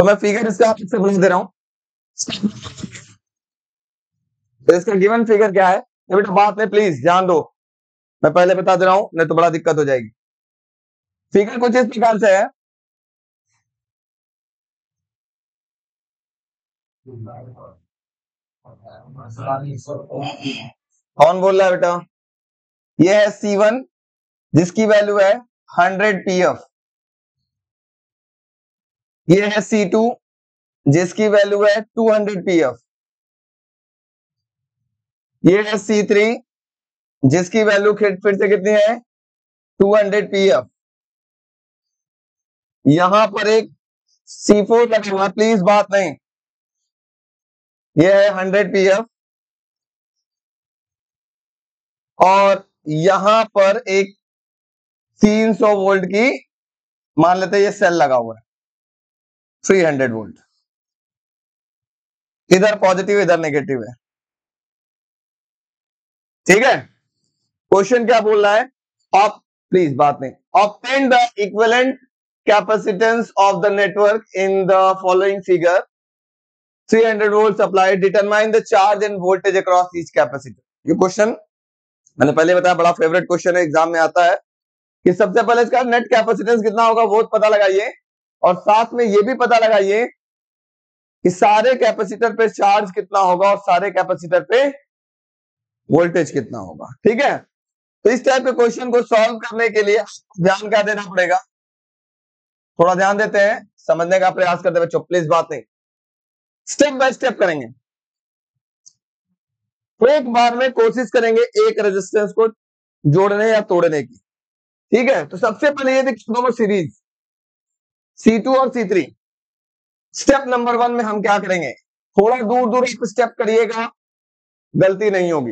तो मैं फिगर इसका आपसे बना दे रहा हूं। तो इसका गिवन फिगर क्या है ये बेटा, बात में प्लीज ध्यान दो, मैं पहले बता दे रहा हूं, नहीं तो बड़ा दिक्कत हो जाएगी। फिगर कुछ इस प्रकार से है, कौन बोल रहा है बेटा? ये है C1 जिसकी वैल्यू है 100 pf, ये है C2 जिसकी वैल्यू है 200 pf, ये है C3 जिसकी वैल्यू फिर से कितनी है 200 pf, यहां पर एक C4 लगा हुआ, प्लीज बात नहीं, ये है 100 pf, और यहां पर एक 300 वोल्ट की मान लेते हैं ये सेल लगा हुआ है 300 वोल्ट, इधर पॉजिटिव इधर नेगेटिव है। ठीक है, क्वेश्चन क्या बोल रहा है? आप प्लीज बात नहीं, obtain the equivalent capacitance of the network in the following figure, 300 volt supply, determine the charge end voltage across each capacitor. ये क्वेश्चन मैंने पहले बताया बड़ा फेवरेट क्वेश्चन है, एग्जाम में आता है कि सबसे पहले इसका नेट कैपेसिटेंस कितना होगा वो पता लगाइए, और साथ में ये भी पता लगाइए कि सारे कैपेसिटर पे चार्ज कितना होगा और सारे कैपेसिटर पे वोल्टेज कितना होगा। ठीक है, तो इस टाइप के क्वेश्चन को सॉल्व करने के लिए ध्यान क्या देना पड़ेगा, थोड़ा ध्यान देते हैं, समझने का प्रयास करते बच्चों, प्लीज बात नहीं, स्टेप बाय स्टेप करेंगे। तो एक बार में कोशिश करेंगे एक रेजिस्टेंस को जोड़ने या तोड़ने की। ठीक है, तो सबसे पहले ये देखिए दोनों सीरीज C2 और C3। स्टेप नंबर 1 में हम क्या करेंगे, थोड़ा दूर दूर एक स्टेप करिएगा, गलती नहीं होगी,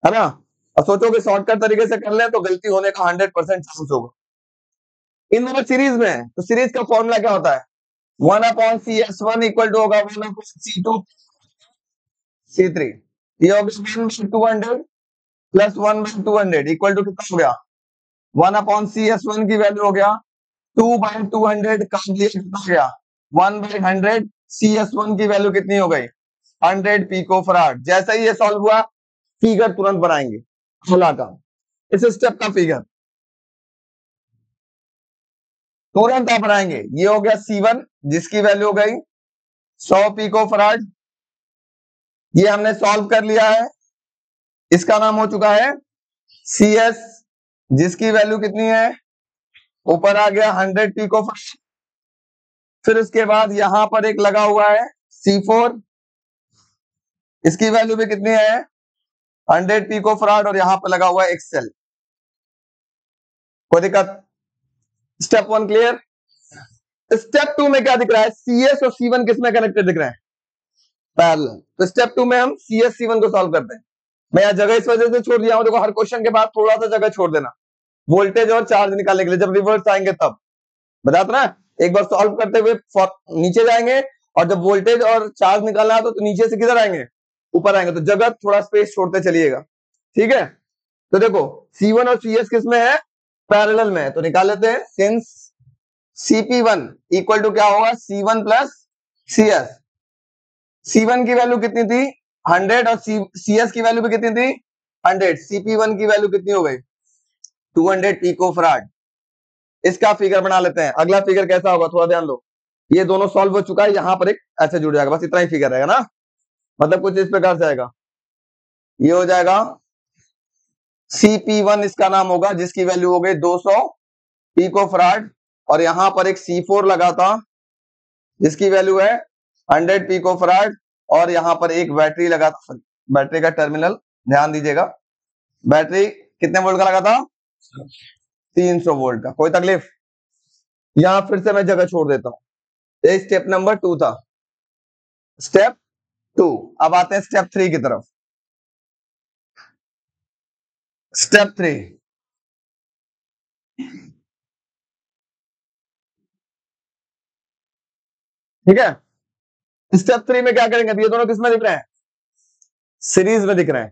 है ना, और सोचोगे शॉर्टकट तरीके से कर ले तो गलती होने का 100% चांस होगा। इन दोनों सीरीज में है, तो सीरीज का फॉर्मूला क्या होता है, 1/CS1 इक्वल टू होगा 1/C2 C3, ये होगा 1/200 प्लस 1/200 इक्वल टू कितना हो गया, 1/CS1 की वैल्यू हो गया 2/200 का कितना हो गया 1/100, CS1 की वैल्यू कितनी हो गई 100 पिकोफराड। जैसा ही ये सॉल्व हुआ फिगर तुरंत बनाएंगे, खुला काम, इस स्टेप का फिगर तुरंत आप बनाएंगे। ये हो गया C1 जिसकी वैल्यू हो गई 100 पिकोफराड, ये हमने सॉल्व कर लिया है, इसका नाम हो चुका है CS जिसकी वैल्यू कितनी है, ऊपर आ गया 100 पिकोफराड। फिर उसके बाद यहां पर एक लगा हुआ है C4, इसकी वैल्यू भी कितनी है 100 पिकोफराड, और यहां पर लगा हुआ है एक सेल। कोई दिक्कत? Step 1 clear. स्टेप 2 में क्या दिख रहा है, CS और C1 किसमें कनेक्टेड दिख रहे हैं, पैरेलल। तो स्टेप 2 में हम CS C1 को सॉल्व करते हैं। मैं यहां जगह इस वजह से छोड़ दिया हूं, देखो हर क्वेश्चन के बाद थोड़ा सा जगह छोड़ देना, वोल्टेज और चार्ज निकालने के लिए, जब रिवर्स आएंगे तब बताता ना, एक बार सॉल्व करते हुए नीचे जाएंगे, और जब वोल्टेज और चार्ज निकालना है तो नीचे से किधर आएंगे, ऊपर आएंगे, तो जगह थोड़ा स्पेस छोड़ते चलिएगा। ठीक है, तो देखो C1 और CS किस में है, पैरेलल में है, तो निकाल लेते हैं। सिंस CP1 इक्वल टू क्या होगा C1 प्लस CS, C1 की वैल्यू कितनी थी 100 और CS की वैल्यू भी कितनी थी 100, CP1 की वैल्यू कितनी हो गई 200 पिकोफराड। इसका फिगर बना लेते हैं। अगला फिगर कैसा होगा थोड़ा ध्यान दो, ये दोनों सॉल्व हो चुका है, यहां पर एक ऐसे जुड़ जाएगा, बस इतना ही फिगर रहेगा ना, मतलब कुछ इस प्रकार से आएगा, ये हो जाएगा CP1 इसका नाम होगा जिसकी वैल्यू हो गई 200 पिकोफराड, और यहां पर एक C4 लगा था जिसकी वैल्यू है 100 पिकोफराड, और यहां पर एक बैटरी लगा था, बैटरी का टर्मिनल ध्यान दीजिएगा, बैटरी कितने वोल्ट का लगा था 300 वोल्ट का। कोई तकलीफ? यहां फिर से मैं जगह छोड़ देता हूं, ये स्टेप नंबर 2 था, स्टेप 2। अब आते हैं स्टेप 3 की तरफ। स्टेप 3, ठीक है, स्टेप 3 में क्या करेंगे, अब ये दोनों किसमें दिख रहे हैं, सीरीज में दिख रहे हैं,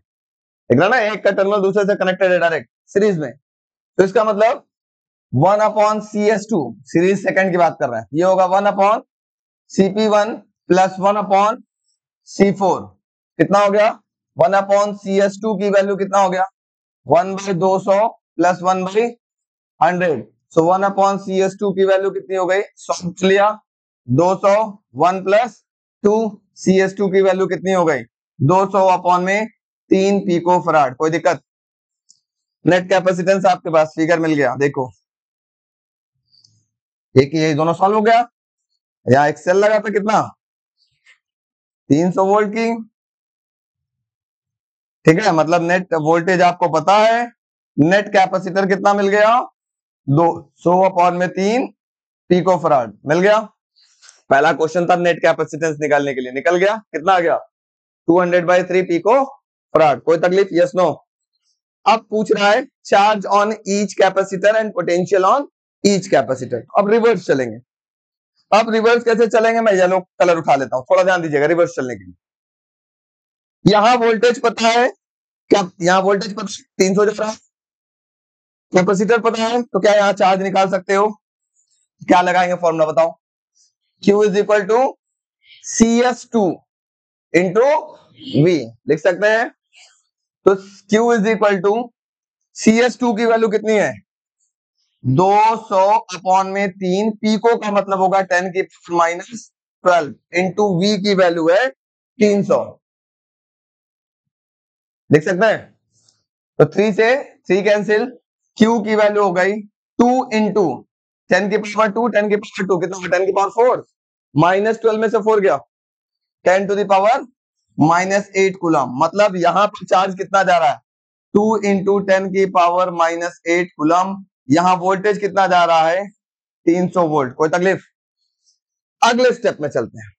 दिख रहा है ना, एक का टर्मिनल दूसरे से कनेक्टेड है डायरेक्ट सीरीज में, तो इसका मतलब 1/CS2 सीरीज सेकंड की बात कर रहे हैं, ये होगा 1/CS2 CP1 प्लस 1/C4 कितना हो गया 1/CS2 की वैल्यू कितना हो गया 1/200 प्लस 1/100 सो 1/CS2 की वैल्यू कितनी हो गई सॉल्व लिया 200 1 प्लस 2 CS2 की वैल्यू कितनी हो गई 200 अपॉन में 3 पिको फराड कोई दिक्कत नेट कैपेसिटेंस आपके पास फिगर मिल गया देखो एक ये दोनों सॉल्व हो गया यहाँ एक सेल लगा था कितना 300 वोल्ट की ठीक है मतलब नेट वोल्टेज आपको पता है नेट कैपेसिटर कितना मिल गया 200 अपॉन में 3 पिको फराड मिल गया पहला क्वेश्चन था नेट कैपेसिटेंस निकालने के लिए निकल गया कितना आ गया 200/3 पिको फराड कोई तकलीफ यस नो अब पूछ रहा है charge on each capacitor and potential on each capacitor अब रिवर्स चलेंगे अब रिवर्स कैसे चलेंगे मैं येलो कलर उठा लेता हूं थोड़ा ध्यान दीजिएगा रिवर्स चलने के लिए यहां वोल्टेज पता है क्या यहां वोल्टेज पता है 300 जा रहा है कैपेसिटर पता है तो क्या यहां चार्ज निकाल सकते हो क्या लगाएंगे फॉर्मूला बताओ Q is equal to CS2 into V लिख सकते हैं तो Q is equal to CS2 की वैल्यू कितनी है 200 अपॉन में 3 पिको का मतलब होगा 10 की माइनस 12 इंटू V की वैल्यू है 300 लिख सकते हैं तो 3 से 3 कैंसिल Q की वैल्यू हो गई 2 इंटू 10 की पावर 2 10 की पावर 2 कितना 10 की पावर 4 माइनस 12 में से 4 गया 10 to the power minus 8 coulomb मतलब यहां पर चार्ज कितना जा रहा है 2 इंटू 10 की पावर माइनस 8 कूलम यहां वोल्टेज कितना जा रहा है 300 वोल्ट कोई तकलीफ अगले स्टेप में चलते हैं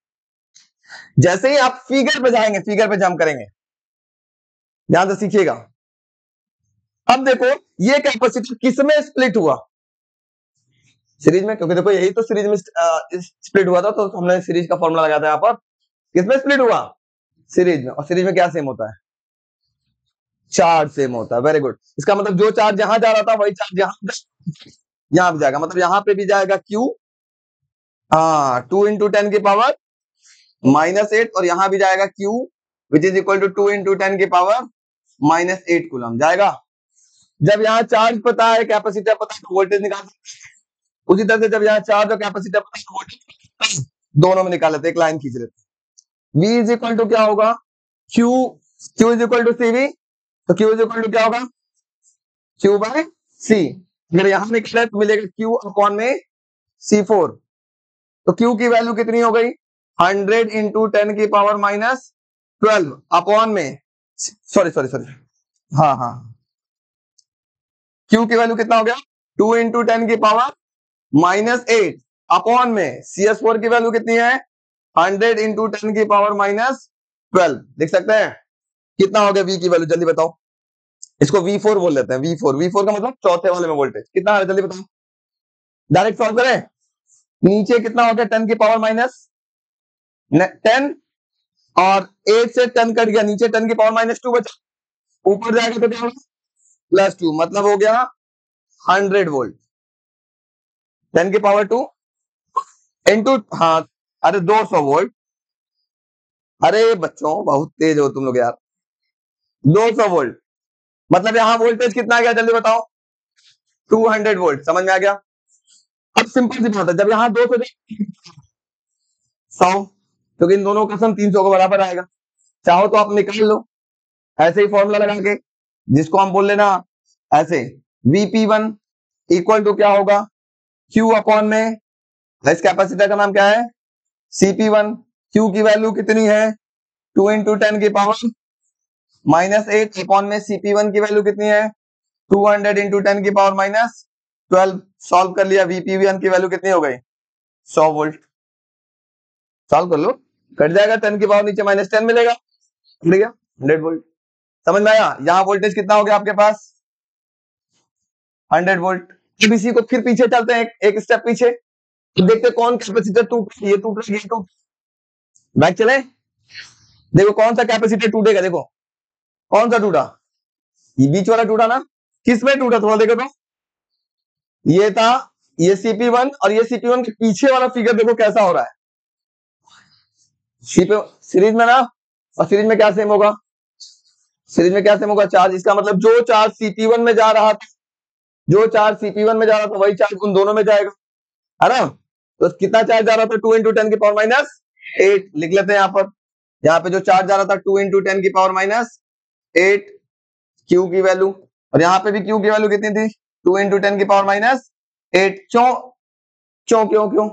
जैसे ही आप फिगर पे जाएंगे फिगर पे जंप करेंगे ध्यान से सीखिएगा अब देखो ये कैपेसिटर किसमें स्प्लिट हुआ सीरीज में क्योंकि देखो यही तो सीरीज में स्प्लिट हुआ था तो हमने सीरीज का फॉर्मूला लगाया था यहां पर किसमें स्प्लिट हुआ सीरीज में और सीरीज में क्या सेम होता है चार्ज सेम होता है वेरी गुड इसका मतलब जो चार्ज यहां जा रहा था वही चार्ज यहां भी जाएगा मतलब यहां पे भी जाएगा Q हाँ 2 इंटू 10 की पावर माइनस 8 और यहां भी जाएगा Q which is equal to 2 into 10 की पावर माइनस 8 कूलम जाएगा जब यहाँ चार्ज पता है कैपेसिटर पता है तो वोल्टेज निकाल सकते हैं उसी तरह से जब यहाँ चार्ज और कैपेसिटर पता है वोल्टेज दोनों में निकाल लेते एक लाइन खींच लेते V इज इक्वल टू क्या होगा Q is equal to CV तो Q इज इक्वल टू क्या होगा Q बाय C अगर यहां निकले तो मिलेगा Q अपॉन में C4 तो Q की वैल्यू कितनी हो गई 100 इंटू 10 की पावर माइनस 12 अपॉन में सॉरी हाँ Q की वैल्यू कितना हो गया 2 इंटू 10 की पावर माइनस 8 अपॉन में CS4 की वैल्यू कितनी है 100 इंटू 10 की पावर माइनस 12 लिख सकते हैं कितना हो गया V की वैल्यू जल्दी बताओ इसको V4 बोल लेते हैं V4 का मतलब चौथे वाले में वोल्टेज कितना है जल्दी बताओ डायरेक्ट सॉल्व करें नीचे कितना हो गया 10 की पावर माइनस 10 और 8 से 10 कट गया नीचे 10 की पावर माइनस 2 बचा ऊपर जाएगा तो क्या होगा प्लस 2 मतलब हो गया 100 वोल्ट 10 की पावर 2 इंटू हाँ अरे 200 वोल्ट अरे बच्चों बहुत तेज हो तुम लोग यार 200 वोल्ट मतलब यहां वोल्टेज कितना आ गया जल्दी बताओ 200 वोल्ट समझ में आ गया अब सिंपल सी बात है जब यहां 200 100 क्योंकि इन दोनों का सम 300 के बराबर आएगा चाहो तो आप निकाल लो ऐसे ही फॉर्मूला लगा के जिसको हम बोल लेना ऐसे Vp1 इक्वल टू क्या होगा Q अपॉन में इस कैपेसिटर का नाम क्या है CP1 Q की वैल्यू कितनी है 2 इंटू 10 की पावर माइनस 8 अपॉन में CP1 की वैल्यू कितनी है 200 इंटू 10 की पावर माइनस 12 सॉल्व कर लिया Vp1 की वैल्यू कितनी हो गई 100 वोल्ट सॉल्व कर लो कट जाएगा 10 की पावर नीचे माइनस 10 मिलेगा मिल गया 100 वोल्ट समझ में आया यहाँ वोल्टेज कितना हो गया आपके पास 100 वोल्ट अब इसी को फिर पीछे चलते हैं एक स्टेप पीछे तो देखते कौन कैपेसिटर ये टूट बैक चले देखो कौन सा कैपेसिटर टूटेगा देखो कौन सा टूटा ये बीच वाला टूटा ना किसमें टूटा थोड़ा देखो तो ये था ये CP1 और ये CP1 के पीछे वाला फिगर देखो कैसा हो रहा है सी पे सीरीज में ना, और सीरीज में क्या सेम होगा, सीरीज में क्या सेम होगा, चार्ज। इसका मतलब जो चार्ज CP1 में जा रहा था, जो चार्ज CP1 में जा रहा था वही चार्ज उन दोनों में जाएगा, है ना। तो कितना चार्ज जा रहा था, 2 × 10⁻8 लिख लेते हैं यहाँ पर। यहाँ पे जो चार्ज जा रहा था 2 × 10⁻8 क्यू की वैल्यू, और यहाँ पे भी क्यू की वैल्यू कितनी थी, 2 × 10⁻8। क्यों क्यों क्यों क्यों,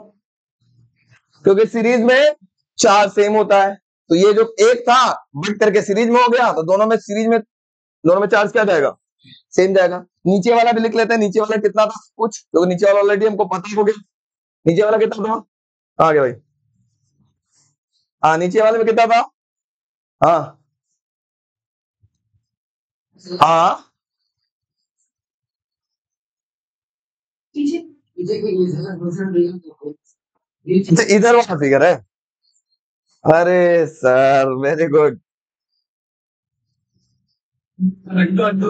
क्योंकि सीरीज में चार्ज सेम होता है। तो ये जो एक था बढ़ करके सीरीज में हो गया, तो दोनों में सीरीज में दोनों में चार्ज क्या जाएगा, सेम जाएगा। नीचे वाला भी लिख लेते हैं, नीचे वाला कितना था कुछ, क्योंकि नीचे वाला ऑलरेडी हमको पता हो गया। नीचे वाला कितना था, आ गया भाई, हाँ नीचे वाले में कितना था, हाँ हाँ तो इधर वाला फिगर है। अरे sir very good, undo undo,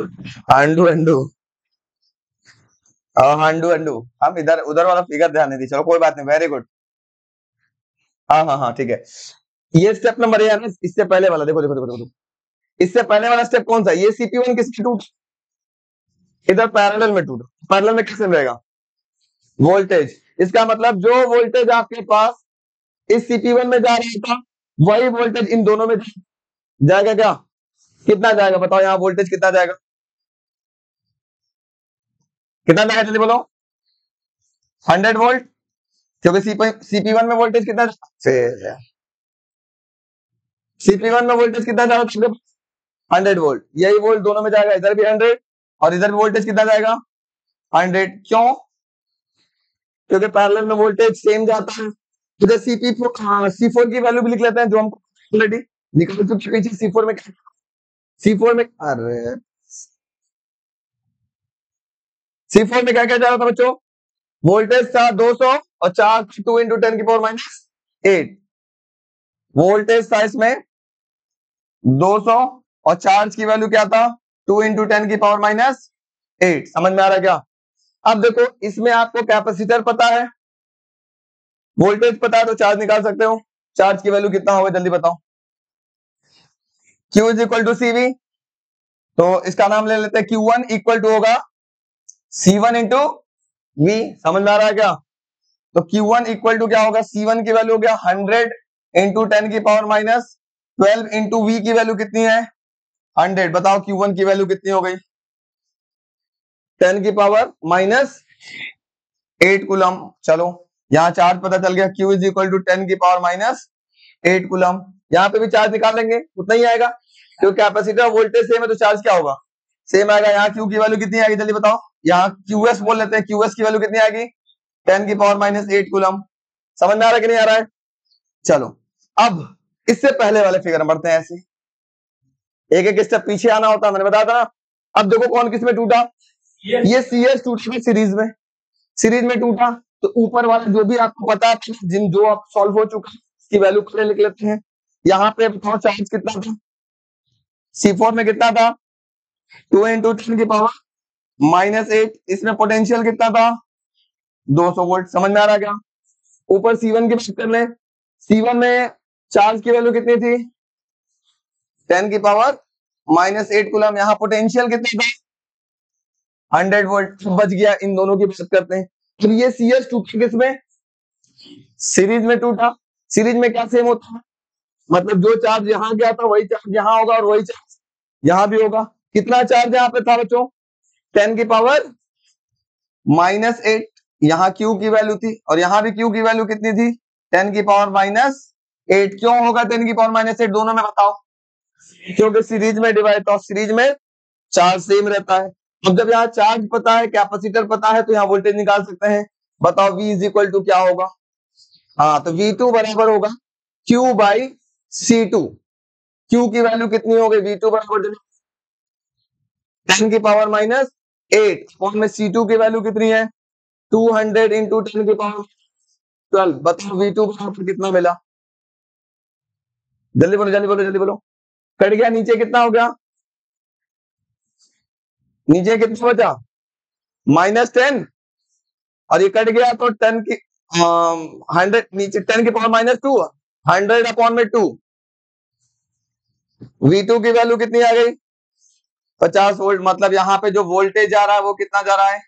undo undo, हम इधर उधर वाला फिगर ध्यान नहीं दी, चलो कोई बात नहीं, वेरी गुड। हाँ हाँ हाँ ठीक है, ये स्टेप नंबर है ना, इससे पहले वाला देखो देखो देखो देखो, इससे पहले वाला स्टेप कौन सा, ये CP1 किसकी टूट, इधर पैरेलल में टूटा, पैरेलल में किससे रहेगा, वोल्टेज। इसका मतलब जो वोल्टेज आपके पास इस CP1 में जा रहा था वही वोल्टेज इन दोनों में जाएगा क्या, कितना जाएगा बताओ, यहाँ वोल्टेज कितना जाएगा, कितना जाएगा जल्दी बोलो, 100 वोल्ट, क्योंकि CP1 में वोल्टेज कितना, CP1 में वोल्टेज कितना जा रहा था, 100 वोल्ट, यही वोल्ट दोनों में जाएगा, इधर भी 100 और इधर भी वोल्टेज कितना जाएगा, 100। क्यों, क्योंकि पैरेलल में वोल्टेज सेम जाता है। इधर C4 की वैल्यू भी लिख लेते हैं, जो हम ऑलरेडी निकाल चुके हैं। C4 में अरे C4 में क्या क्या जा रहा था बच्चों, वोल्टेज था 200 और चार्ज 2 × 10⁻8, वोल्टेज था इसमें 200 और चार्ज की वैल्यू क्या था, 2 × 10⁻8। समझ में आ रहा है क्या। अब देखो इसमें आपको कैपेसिटर पता है, वोल्टेज पता है, तो चार्ज निकाल सकते हो। चार्ज की वैल्यू कितना होगा जल्दी बताओ, Q = CV, तो इसका नाम ले लेते हैं, Q1 = होगा C1 × V। समझ में आ रहा है क्या, तो Q1 = क्या होगा, C1 की वैल्यू हो गया 100 × 10⁻12 × V की वैल्यू कितनी है 100। बताओ Q1 की वैल्यू कितनी हो गई, 10⁻8 कूलम। चलो यहाँ चार्ज पता चल गया, Q = 10⁻8 कूलम। यहाँ पे भी चार्ज निकाल लेंगे, उतना ही आएगा, क्योंकि कैपेसिटर वोल्टेज सेम है तो चार्ज क्या होगा, सेम आएगा। यहाँ Q की वैल्यू कितनी आएगी जल्दी बताओ, यहाँ QS बोल लेते हैं, QS की वैल्यू कितनी आएगी 10⁻8 कूलम। समझ में आ रहा है कि नहीं आ रहा है। चलो अब इससे पहले वाले फिगर में बढ़ते हैं, ऐसे एक एक स्टेप पीछे आना होता है, मैंने बताया था ना। अब देखो कौन किस में टूटा, ये CS टूटा सीरीज में, सीरीज में टूटा, तो ऊपर वाला जो भी आपको पता है, जिन जो आप सॉल्व हो चुका है इसकी वैल्यू पहले लिख लेते हैं। यहाँ पे बताओ चार्ज कितना था, C4 में कितना था 2 × 10⁻8, इसमें पोटेंशियल कितना था 200 वोल्ट। समझ में आ रहा है क्या। ऊपर C1 की बात कर ले, C1 में चार्ज की वैल्यू कितनी थी 10⁻8 कूलम। यहाँ पोटेंशियल कितना था 100 वोल्ट। बच गया, इन दोनों की बात करते हैं। तो ये CS टूटा किसमें, सीरीज में टूटा। सीरीज में क्या सेम होता है, मतलब जो चार्ज यहाँ गया था वही चार्ज यहाँ होगा और वही चार्ज यहाँ भी होगा। कितना चार्ज यहाँ पे था बच्चों 10⁻8, यहाँ Q की वैल्यू थी और यहाँ भी Q की वैल्यू कितनी थी 10⁻8। क्यों होगा 10⁻8 दोनों में बताओ, क्योंकि सीरीज में डिवाइड, तो सीरीज में चार्ज सेम रहता है। अब जब यहाँ चार्ज पता है, कैपेसिटर पता है, तो यहाँ वोल्टेज निकाल सकते हैं। बताओ V = क्या होगा, हाँ तो V2 बराबर होगा Q/C2। Q की वैल्यू कितनी हो गई, V2 बराबर 10⁻8 और में C2 की वैल्यू कितनी है 200 × 10⁻12। बताओ V2 बराबर कितना मिला, जल्दी बोलो जल्दी बोलो जल्दी बोलो। कट गया, नीचे कितना हो गया, नीचे कितना बचा -10, और ये कट गया तो 10 की 100 नीचे 10⁻2 100/2, V2 की वैल्यू कितनी आ गई? 50 वोल्ट। मतलब यहाँ पे जो वोल्टेज जा रहा है वो कितना जा रहा है?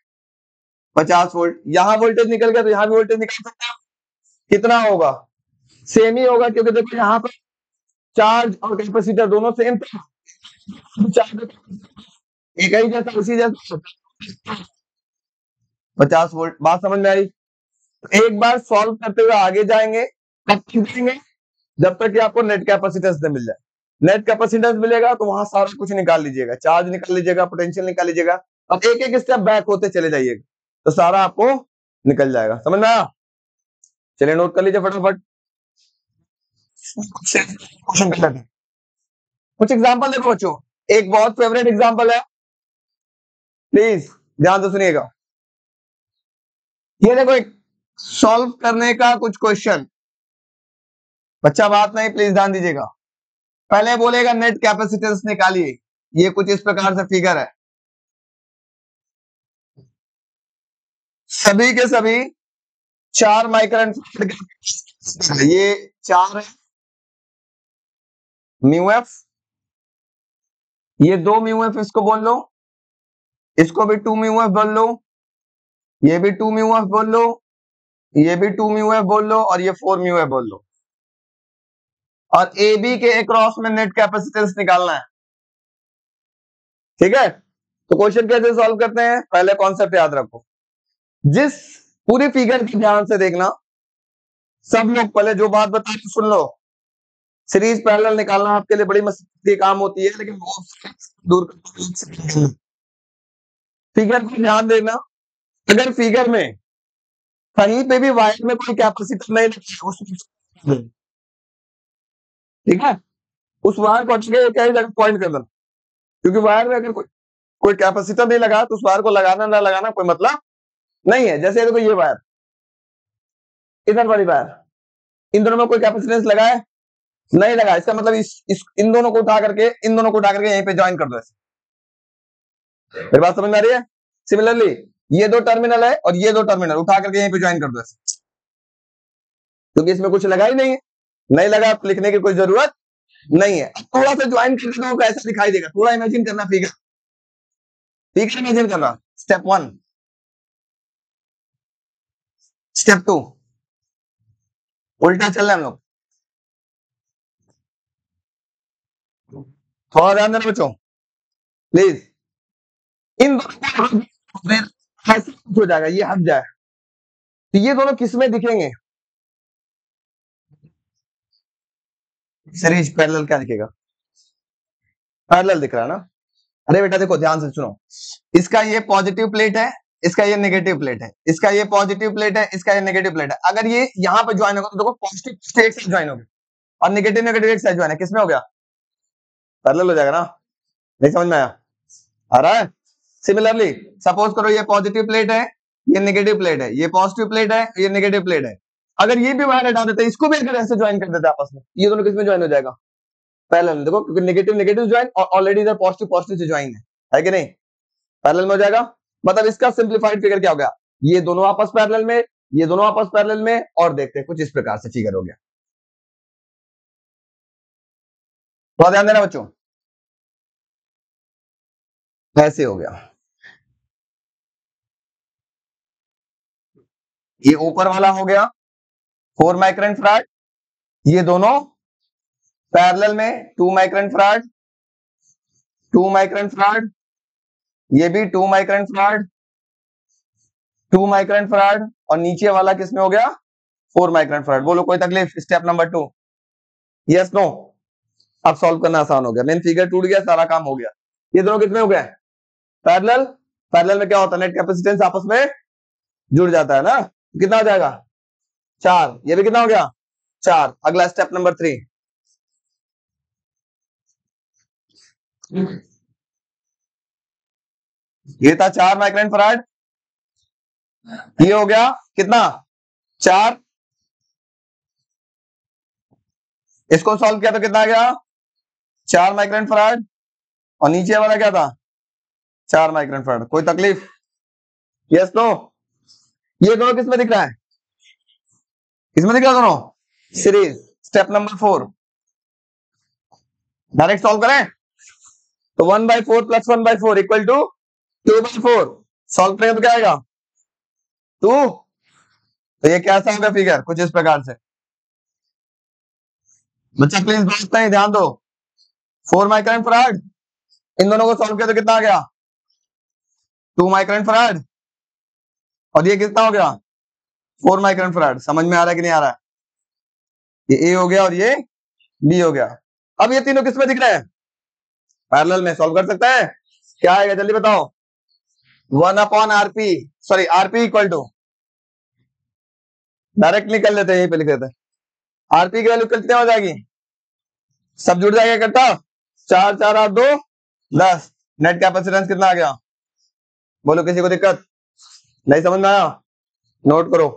50 वोल्ट। यहाँ वोल्टेज निकल गया तो यहाँ भी वोल्टेज निकल सकता है। कितना होगा? सेम ही होगा, क्योंकि देखो यहाँ पर चार्ज और कैपेसिटर दोनों सेम था। चार्ज एक ही जैसा, उसी जैसा 50 वोल्ट। बात समझ में आई? एक बार सॉल्व करते हुए आगे जाएंगे, कब तक जाएंगे? जब तक कि आपको नेट कैपेसिटेंस न मिल जाए। नेट कैपेसिटेंस मिलेगा तो वहां सारा कुछ निकाल लीजिएगा, चार्ज निकाल लीजिएगा, पोटेंशियल निकाल लीजिएगा, अब एक एक स्टेप बैक होते चले जाइएगा तो सारा आपको निकल जाएगा। समझ में आया? चलिए नोट कर लीजिए फटाफट, क्वेश्चन कर लेते हैं। कुछ एग्जांपल देखो बच्चों, एक बहुत फेवरेट एग्जांपल है, प्लीज ध्यान से सुनिएगा। ये देखो एक सॉल्व करने का कुछ क्वेश्चन, बच्चा बात नहीं, प्लीज ध्यान दीजिएगा। पहले बोलेगा नेट कैपेसिटेंस निकालिए, ये कुछ इस प्रकार से फिगर है, सभी के सभी 4 माइक्रोन, ये 4 है म्यू एफ, ये 2 म्यू एफ इसको बोल लो, इसको भी 2 म्यू एफ बोल लो, ये भी 2 म्यू एफ बोल लो, ये भी 2 म्यू एफ बोल लो, और ये 4 म्यू एफ बोल लो। और ए बी के अक्रॉस में नेट कैपेसिटेंस निकालना है। ठीक है, तो क्वेश्चन कैसे सॉल्व करते हैं? पहले कॉन्सेप्ट याद रखो, जिस पूरी फिगर की ध्यान से देखना, सब लोग पहले जो बात बताए सुन लो। सीरीज पैरेलल निकालना आपके लिए बड़ी मस्ती काम होती है, लेकिन बहुत दूर फिगर को ध्यान देना। अगर फिगर में कहीं पे भी वायर में कोई कैपेसिटर नहीं लगा, ठीक है, उस वायर को अच्छे क्या जगह पॉइंट कर देना, क्योंकि वायर में अगर कोई कैपेसिटर नहीं लगा तो उस वायर को लगाना ना लगाना कोई मतलब नहीं है। जैसे देखो ये वायर, इधर वाली वायर, इन दोनों में कोई कैपेसिटेंस लगा है? नहीं लगा। इसका मतलब इन दोनों को उठा करके यहीं पे ज्वाइन कर दो ऐसे। मेरी बात समझ में आ रही है? सिमिलरली ये 2 टर्मिनल है और ये 2 टर्मिनल उठा करके यहीं पे ज्वाइन कर दो ऐसे, क्योंकि इसमें कुछ लगा ही नहीं है, नहीं लगा लिखने की कोई जरूरत नहीं है। अब थोड़ा सा ज्वाइन करके दो, कैसा दिखाई देगा, थोड़ा इमेजिन करना, फिगर इमेजिन करना। स्टेप 1, स्टेप 2, उल्टा चल रहे हैं हम लोग। थोड़ा ध्यान देना बच्चों प्लीज। इन दोनों ऐसे हो जाएगा, ये हट जाए तो ये दोनों किसमें दिखेंगे? सीरीज पैरेलल क्या दिखेगा? पैरेलल दिख रहा है ना? अरे बेटा देखो ध्यान से सुनो, इसका ये पॉजिटिव प्लेट है, इसका ये नेगेटिव प्लेट है, इसका ये पॉजिटिव प्लेट है, इसका ये नेगेटिव प्लेट है। अगर ये यहाँ पे ज्वाइन होगा तो देखो पॉजिटिव एक साथ ज्वाइन होगा और नेगेटिव नेगेटिव एक साथ ज्वाइन है, किसमें हो गया? पैरेलल हो जाएगा ना? नहीं समझ में आया? आ रहा है? सिमिलरली सपोज करो ये पॉजिटिव प्लेट है, ये नेगेटिव प्लेट है, ये पॉजिटिव प्लेट है, ये नेगेटिव प्लेट है। अगर ये भी वायर हटा देते, इसको भी अगर ऐसे ज्वाइन कर देते आपस में, ये दोनों किसमें ज्वाइन हो जाएगा? पैरेलल। देखो क्योंकि नेगेटिव नेगेटिव ज्वाइन और ऑलरेडी इधर पॉजिटिव पॉजिटिव से ज्वाइन है कि नहीं? पैरेलल में हो जाएगा। मतलब इसका सिंप्लीफाइड फिगर क्या हो गया? ये दोनों आपस पैरेलल में, ये दोनों आपस पैरेलल में, और देखते हैं कुछ इस प्रकार से फिगर हो गया। तो ध्यान देना बच्चों, ऐसे हो गया। ये ऊपर वाला हो गया 4 माइक्रोन फैराड, ये दोनों पैरेलल में 2 माइक्रोन फैराड, 2 माइक्रोन फैराड, ये भी 2 माइक्रोन फैराड, 2 माइक्रोन फैराड, और नीचे वाला किसमें हो गया? 4 माइक्रोन फैराड। बोलो कोई तकलीफ? Step number 2, yes no? अब सॉल्व करना आसान हो गया, मेन फिगर टूट गया, सारा काम हो गया। ये दोनों कितने हो गए? पैरेलल। पैरेलल में क्या होता है? नेट कैपेसिटेंस आपस में जुड़ जाता है ना? कितना हो जाएगा? 4। ये भी कितना हो गया? 4। अगला स्टेप नंबर 3, ये था 4 माइक्रोन फैराड, ये हो गया कितना? 4। इसको सॉल्व किया तो कितना आ गया? 4 माइक्रोन फैराड, और नीचे वाला क्या था? 4 माइक्रोन फैराड। कोई तकलीफ? Yes no? ये दोनों किसमें दिख रहा है? किसमें दिख रहा है दोनों? Series. Step number 4 direct solve करें तो 1/4 प्लस 1/4 इक्वल टू 2/4 सॉल्व करेंगे तो क्या आएगा 2। तो ये कैसा होगा फिगर कुछ इस प्रकार से। बच्चा प्लीज बात नहीं ध्यान दो 4 माइक्रोन फराड इन दोनों को सॉल्व किया तो कितना आ गया 2 माइक्रोन फराड और ये कितना हो गया 4 माइक्रोन फराड। समझ में आ रहा है कि नहीं आ रहा है? ये ए हो गया और ये बी हो गया। अब ये तीनों किस में दिख रहे हैं पैरेलल में सॉल्व कर सकते हैं। क्या आएगा जल्दी बताओ 1/RP sorry RP equal to direct निकल लेते हैं यहीं पे लिख देते हैं RP की वैल्यू कितनी हो जाएगी सब जुड़ जाएगा इकट्ठा 4 4 8 2 10 नेट कैपेसिटेंस कितना आ गया बोलो किसी को दिक्कत नहीं समझ में आया नोट करो